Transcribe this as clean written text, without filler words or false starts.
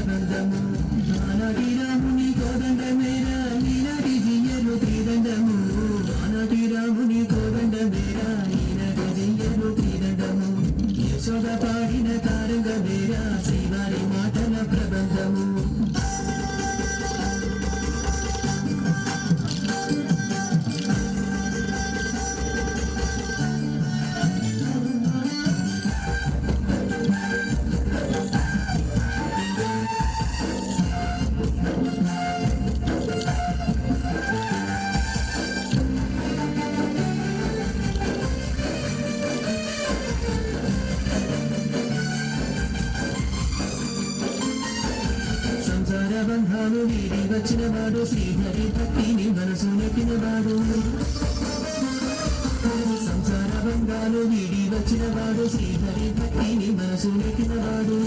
ప్రబంధము ఆనాటి రాముని కోదండమేరా ఈనాటి జియ్యలు త్రిదండము ఆనాటి రాముని కోదండమేరా ఈనాటి జియ్యలు త్రిదండము యశోద పాడిన తారంగమేరా శ్రీవారి మాటల ప్రబంధము బంధాలు వీడి వచ్చిన వాడు శ్రీహరి భక్తిని మనసు నెట్టిన వాడు సంసార బంధాలు వీడి వచ్చిన వాడు శ్రీహరి భక్తిని మనసు నెట్టిన వాడు